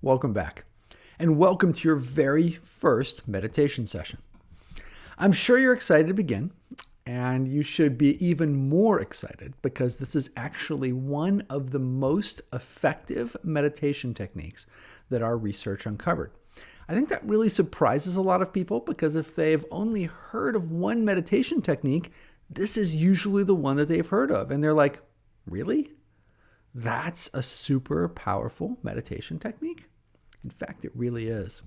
Welcome back, and welcome to your very first meditation session. I'm sure you're excited to begin, and you should be even more excited because this is actually one of the most effective meditation techniques that our research uncovered. I think that really surprises a lot of people because if they've only heard of one meditation technique, this is usually the one that they've heard of. And they're like, really? That's a super powerful meditation technique? In fact, it really is.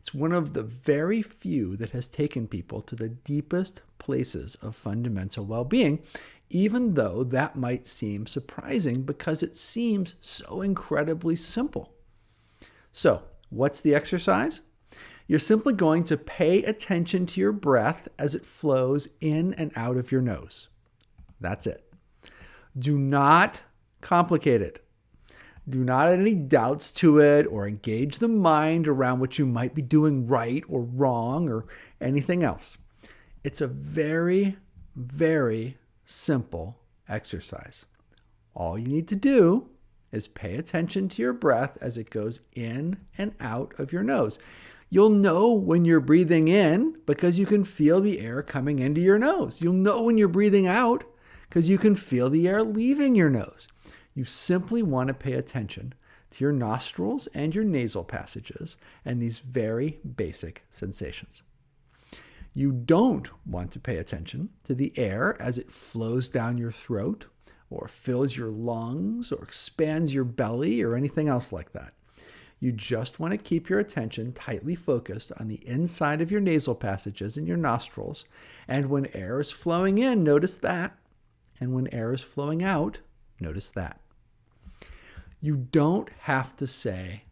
It's one of the very few that has taken people to the deepest places of fundamental well-being, even though that might seem surprising because it seems so incredibly simple. So, what's the exercise? You're simply going to pay attention to your breath as it flows in and out of your nose. That's it. Do not complicate it. Do not add any doubts to it or engage the mind around what you might be doing right or wrong or anything else. It's a very, very simple exercise. All you need to do is pay attention to your breath as it goes in and out of your nose. You'll know when you're breathing in because you can feel the air coming into your nose. You'll know when you're breathing out because you can feel the air leaving your nose. You simply want to pay attention to your nostrils and your nasal passages and these very basic sensations. You don't want to pay attention to the air as it flows down your throat or fills your lungs or expands your belly or anything else like that. You just want to keep your attention tightly focused on the inside of your nasal passages and your nostrils. And when air is flowing in, notice that. And when air is flowing out, notice that. You don't have to say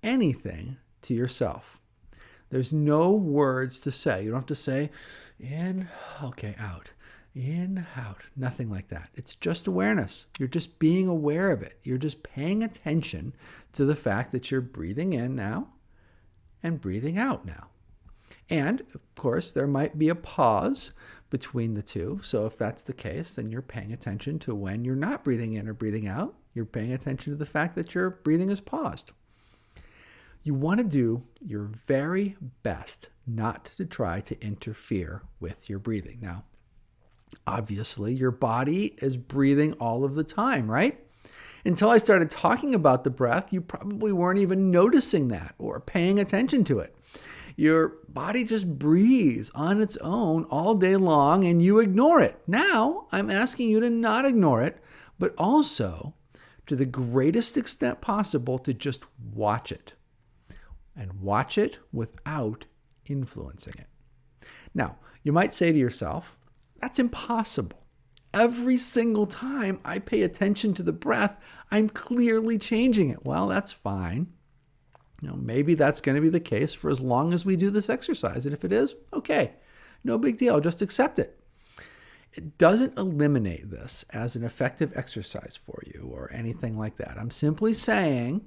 anything to yourself. There's no words to say. You don't have to say, in, okay, out, in, out, nothing like that. It's just awareness. You're just being aware of it. You're just paying attention to the fact that you're breathing in now and breathing out now. And, of course, there might be a pause between the two. So if that's the case, then you're paying attention to when you're not breathing in or breathing out. You're paying attention to the fact that your breathing is paused. You want to do your very best not to try to interfere with your breathing. Now, obviously, your body is breathing all of the time, right? Until I started talking about the breath, you probably weren't even noticing that or paying attention to it. Your body just breathes on its own all day long and you ignore it. Now, I'm asking you to not ignore it, but also, to the greatest extent possible, to just watch it. And watch it without influencing it. Now, you might say to yourself, that's impossible. Every single time I pay attention to the breath, I'm clearly changing it. Well, that's fine. Maybe that's going to be the case for as long as we do this exercise. And if it is, okay, no big deal. Just accept it. It doesn't eliminate this as an effective exercise for you or anything like that. I'm simply saying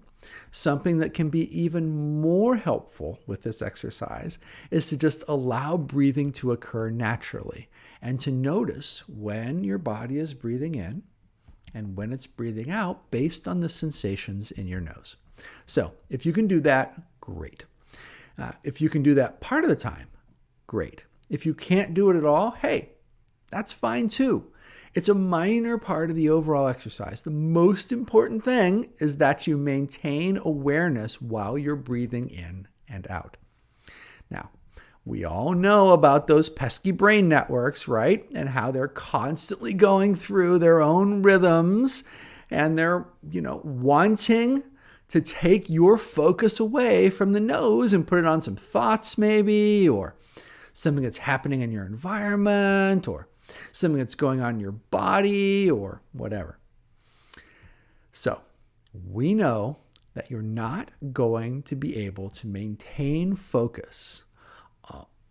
something that can be even more helpful with this exercise is to just allow breathing to occur naturally and to notice when your body is breathing in and when it's breathing out based on the sensations in your nose. So if you can do that, great. If you can do that part of the time, great. If you can't do it at all, hey, that's fine too. It's a minor part of the overall exercise. The most important thing is that you maintain awareness while you're breathing in and out. Now, we all know about those pesky brain networks, right? And how they're constantly going through their own rhythms and they're, wanting to take your focus away from the nose and put it on some thoughts maybe, or something that's happening in your environment, or something that's going on in your body, or whatever. So we know that you're not going to be able to maintain focus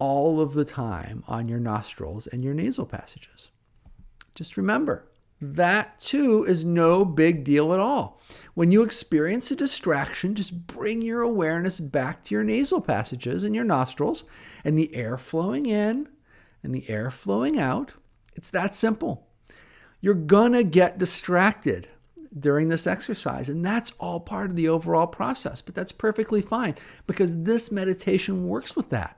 all of the time on your nostrils and your nasal passages. Just remember, that too is no big deal at all. When you experience a distraction, just bring your awareness back to your nasal passages and your nostrils and the air flowing in and the air flowing out. It's that simple. You're gonna get distracted. during this exercise. And that's all part of the overall process, but that's perfectly fine because this meditation works with that.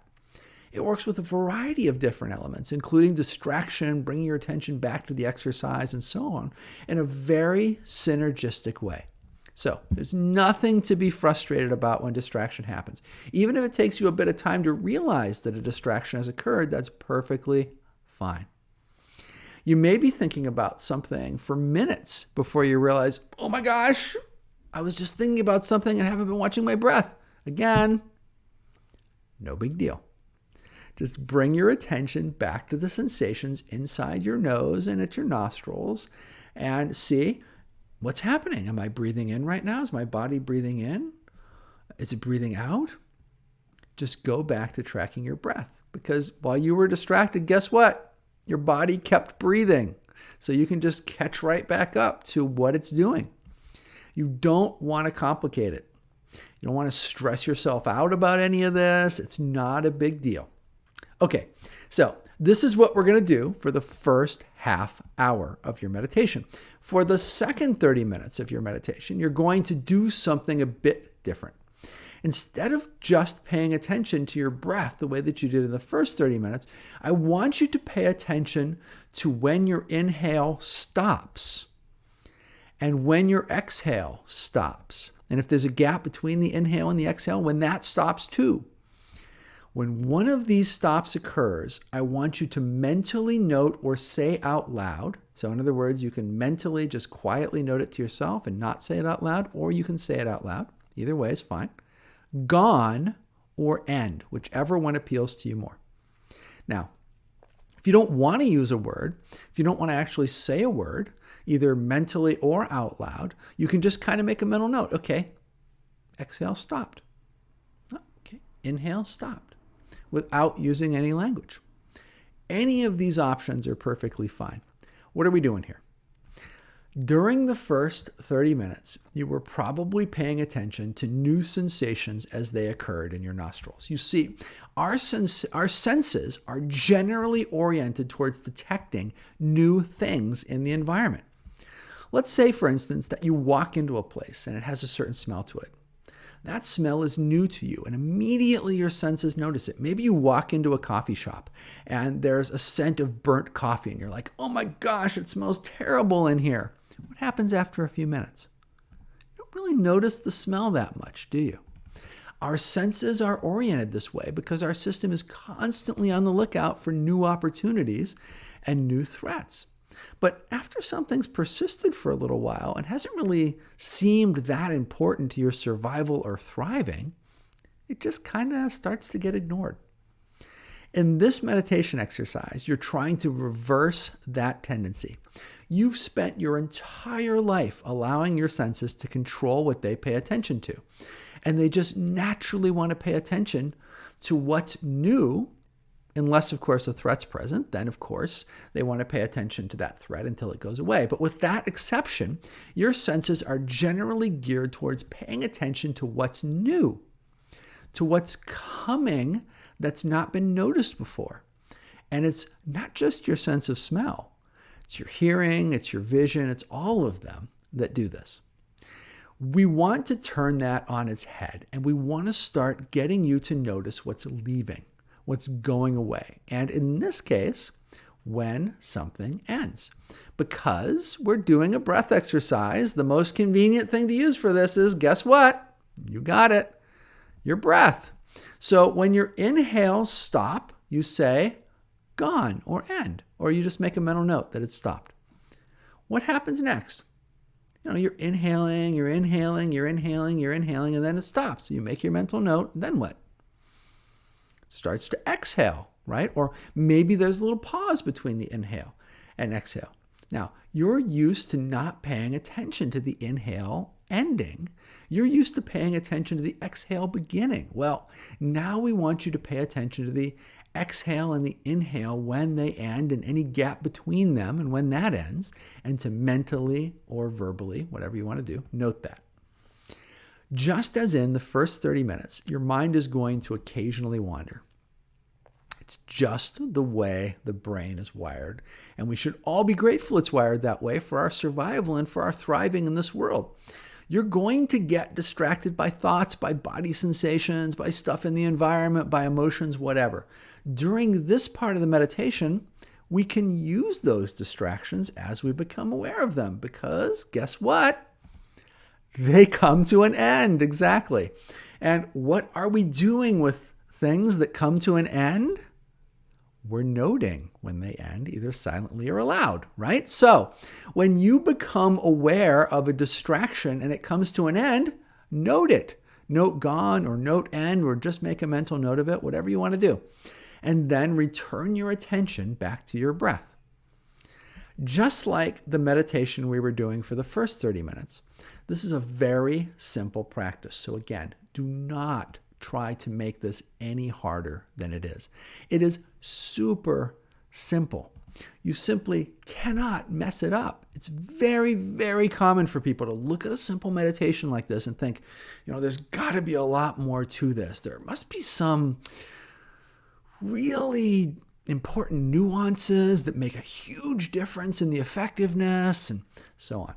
It works with a variety of different elements, including distraction, bringing your attention back to the exercise, and so on, in a very synergistic way. So there's nothing to be frustrated about when distraction happens. Even if it takes you a bit of time to realize that a distraction has occurred, that's perfectly fine. You may be thinking about something for minutes before you realize, oh my gosh, I was just thinking about something and haven't been watching my breath. Again, no big deal. Just bring your attention back to the sensations inside your nose and at your nostrils and see what's happening. Am I breathing in right now? Is my body breathing in? Is it breathing out? Just go back to tracking your breath because while you were distracted, guess what? Your body kept breathing. So you can just catch right back up to what it's doing. You don't want to complicate it. You don't want to stress yourself out about any of this. It's not a big deal. Okay, so this is what we're going to do for the first half hour of your meditation. For the second 30 minutes of your meditation, you're going to do something a bit different. Instead of just paying attention to your breath the way that you did in the first 30 minutes, I want you to pay attention to when your inhale stops and when your exhale stops. And if there's a gap between the inhale and the exhale, when that stops too. When one of these stops occurs, I want you to mentally note or say out loud. So in other words, you can mentally just quietly note it to yourself and not say it out loud, or you can say it out loud. Either way is fine. Gone or end, whichever one appeals to you more. Now, if you don't want to use a word, if you don't want to actually say a word, either mentally or out loud, you can just kind of make a mental note. Okay, exhale stopped. Okay, inhale stopped, without using any language. Any of these options are perfectly fine. What are we doing here? During the first 30 minutes, you were probably paying attention to new sensations as they occurred in your nostrils. You see, our senses are generally oriented towards detecting new things in the environment. Let's say, for instance, that you walk into a place and it has a certain smell to it. That smell is new to you, and immediately your senses notice it. Maybe you walk into a coffee shop and there's a scent of burnt coffee, and you're like, oh my gosh, it smells terrible in here. What happens after a few minutes? You don't really notice the smell that much, do you? Our senses are oriented this way because our system is constantly on the lookout for new opportunities and new threats. But after something's persisted for a little while and hasn't really seemed that important to your survival or thriving, it just kind of starts to get ignored. In this meditation exercise, you're trying to reverse that tendency. You've spent your entire life allowing your senses to control what they pay attention to. And they just naturally want to pay attention to what's new, unless, of course, a threat's present. Then, of course, they want to pay attention to that threat until it goes away. But with that exception, your senses are generally geared towards paying attention to what's new, to what's coming that's not been noticed before. And it's not just your sense of smell. It's your hearing, it's your vision, it's all of them that do this. We want to turn that on its head, and we want to start getting you to notice what's leaving, what's going away. And in this case, when something ends. Because we're doing a breath exercise, the most convenient thing to use for this is, guess what? You got it. Your breath. So when your inhales stop, you say, gone or end, or you just make a mental note that it stopped. What happens next? You're inhaling, and then it stops. You make your mental note, then what? Starts to exhale, right? Or maybe there's a little pause between the inhale and exhale. Now, you're used to not paying attention to the inhale ending. You're used to paying attention to the exhale beginning. Well, now we want you to pay attention to the exhale and the inhale when they end and any gap between them and when that ends, and to mentally or verbally, whatever you want to do, note that. Just as in the first 30 minutes, your mind is going to occasionally wander. It's just the way the brain is wired. And we should all be grateful it's wired that way for our survival and for our thriving in this world. You're going to get distracted by thoughts, by body sensations, by stuff in the environment, by emotions, whatever. During this part of the meditation, we can use those distractions as we become aware of them because guess what? They come to an end. Exactly. And what are we doing with things that come to an end? We're noting when they end, either silently or aloud, right? So when you become aware of a distraction and it comes to an end, note it. Note gone or note end or just make a mental note of it, whatever you want to do. And then return your attention back to your breath. Just like the meditation we were doing for the first 30 minutes, this is a very simple practice. So again, do not try to make this any harder than it is. It is super simple. You simply cannot mess it up. It's very, very common for people to look at a simple meditation like this and think, there's got to be a lot more to this. There must be some really important nuances that make a huge difference in the effectiveness and so on.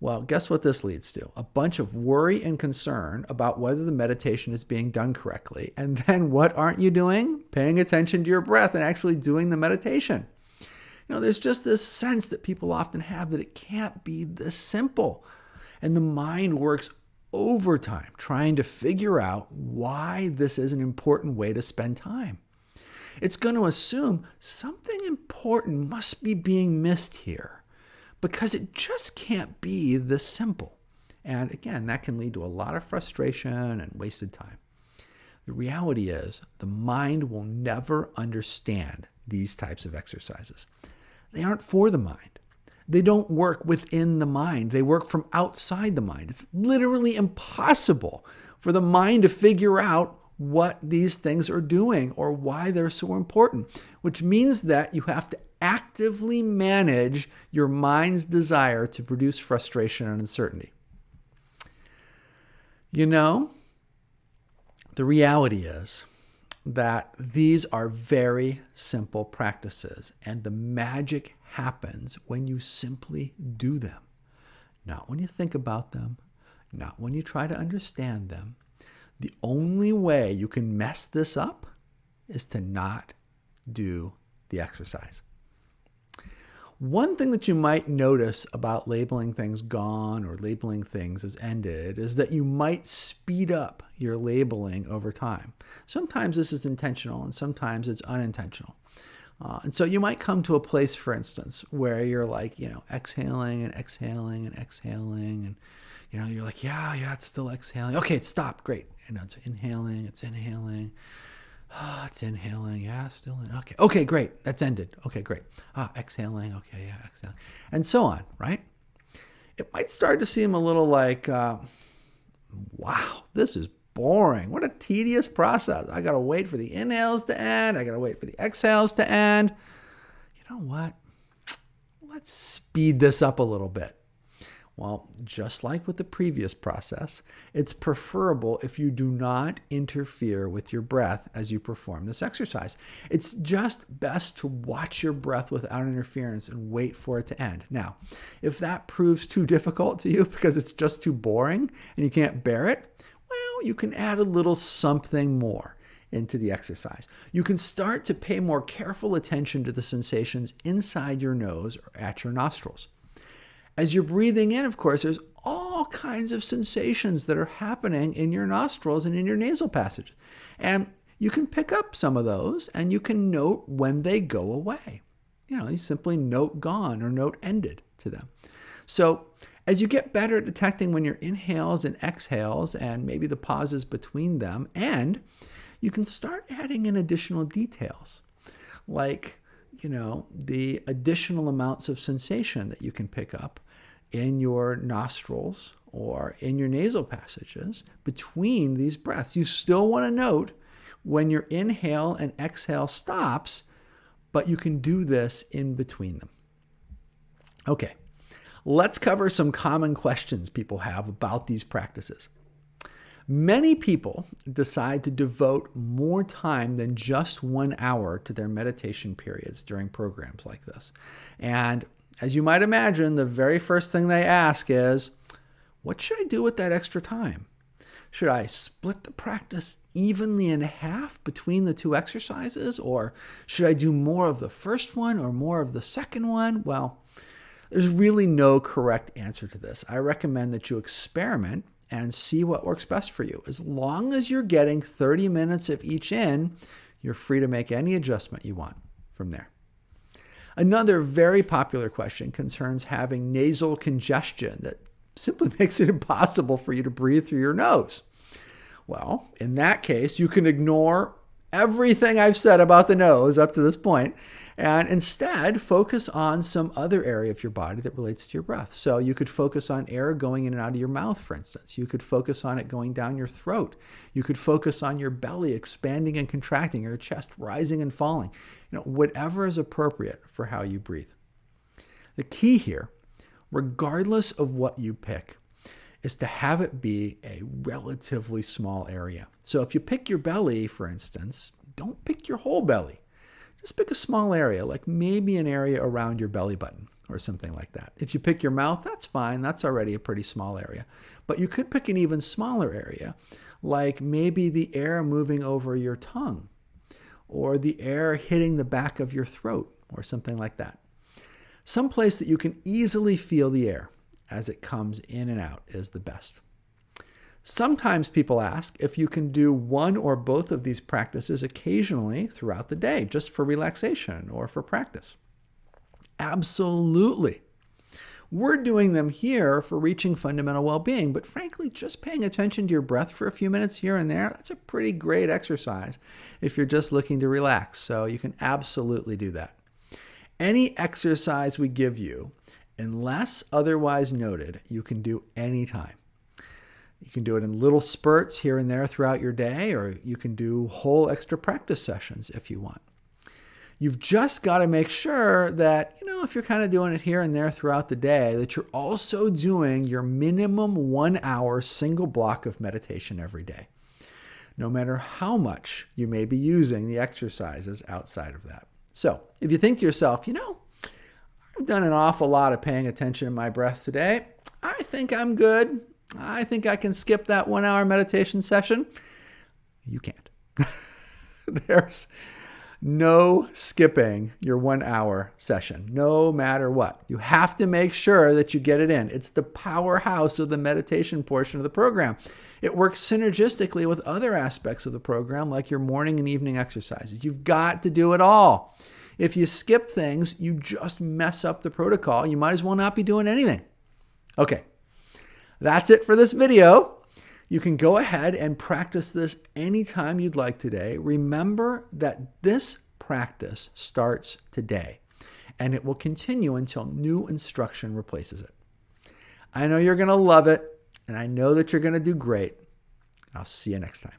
Well, guess what this leads to? A bunch of worry and concern about whether the meditation is being done correctly. And then what aren't you doing? Paying attention to your breath and actually doing the meditation. There's just this sense that people often have that it can't be this simple. And the mind works overtime trying to figure out why this is an important way to spend time. It's going to assume something important must be being missed here, because it just can't be this simple. And again, that can lead to a lot of frustration and wasted time. The reality is the mind will never understand these types of exercises. They aren't for the mind. They don't work within the mind. They work from outside the mind. It's literally impossible for the mind to figure out what these things are doing or why they're so important, which means that you have to actively manage your mind's desire to produce frustration and uncertainty. The reality is that these are very simple practices, and the magic happens when you simply do them. Not when you think about them, not when you try to understand them. The only way you can mess this up is to not do the exercise. One thing that you might notice about labeling things gone or labeling things as ended is that you might speed up your labeling over time. Sometimes this is intentional and sometimes it's unintentional. And so you might come to a place, for instance, where you're like, exhaling and exhaling and exhaling. And, you're like, yeah, it's still exhaling. Okay, it stopped. Great. It's inhaling, it's inhaling. It's inhaling. Yeah, still in. Okay, great. That's ended. Okay, great. Exhaling. Okay, yeah, exhaling. And so on, right? It might start to seem a little like, wow, this is boring. What a tedious process. I got to wait for the inhales to end. I got to wait for the exhales to end. You know what? Let's speed this up a little bit. Well, just like with the previous process, it's preferable if you do not interfere with your breath as you perform this exercise. It's just best to watch your breath without interference and wait for it to end. Now, if that proves too difficult to you because it's just too boring and you can't bear it, well, you can add a little something more into the exercise. You can start to pay more careful attention to the sensations inside your nose or at your nostrils. As you're breathing in, of course, there's all kinds of sensations that are happening in your nostrils and in your nasal passage. And you can pick up some of those and you can note when they go away. You simply note gone or note ended to them. So as you get better at detecting when your inhales and exhales and maybe the pauses between them, and you can start adding in additional details like the additional amounts of sensation that you can pick up in your nostrils or in your nasal passages between these breaths. You still want to note when your inhale and exhale stops, but you can do this in between them. Okay, let's cover some common questions people have about these practices. Many people decide to devote more time than just 1 hour to their meditation periods during programs like this. And as you might imagine, the very first thing they ask is, what should I do with that extra time? Should I split the practice evenly in half between the two exercises? Or should I do more of the first one or more of the second one? Well, there's really no correct answer to this. I recommend that you experiment and see what works best for you. As long as you're getting 30 minutes of each in, you're free to make any adjustment you want from there. Another very popular question concerns having nasal congestion that simply makes it impossible for you to breathe through your nose. Well, in that case, you can ignore everything I've said about the nose up to this point and instead focus on some other area of your body that relates to your breath. So you could focus on air going in and out of your mouth, for instance. You could focus on it going down your throat. You could focus on your belly expanding and contracting, your chest rising and falling. Whatever is appropriate for how you breathe. The key here, regardless of what you pick, is to have it be a relatively small area. So if you pick your belly, for instance, don't pick your whole belly. Just pick a small area, like maybe an area around your belly button or something like that. If you pick your mouth, that's fine. That's already a pretty small area. But you could pick an even smaller area, like maybe the air moving over your tongue or the air hitting the back of your throat or something like that. Some place that you can easily feel the air as it comes in and out is the best. Sometimes people ask if you can do one or both of these practices occasionally throughout the day, just for relaxation or for practice. Absolutely. We're doing them here for reaching fundamental well-being, but frankly, just paying attention to your breath for a few minutes here and there, that's a pretty great exercise if you're just looking to relax. So you can absolutely do that. Any exercise we give you, unless otherwise noted, you can do anytime. You can do it in little spurts here and there throughout your day, or you can do whole extra practice sessions if you want. You've just got to make sure that, if you're kind of doing it here and there throughout the day, that you're also doing your minimum 1 hour single block of meditation every day, no matter how much you may be using the exercises outside of that. So if you think to yourself, I've done an awful lot of paying attention to my breath today. I think I'm good. I think I can skip that 1 hour meditation session. You can't. There's no skipping your 1 hour session, no matter what. You have to make sure that you get it in. It's the powerhouse of the meditation portion of the program. It works synergistically with other aspects of the program, like your morning and evening exercises. You've got to do it all. If you skip things, you just mess up the protocol. You might as well not be doing anything. Okay, that's it for this video. You can go ahead and practice this anytime you'd like today. Remember that this practice starts today, and it will continue until new instruction replaces it. I know you're going to love it, and I know that you're going to do great. I'll see you next time.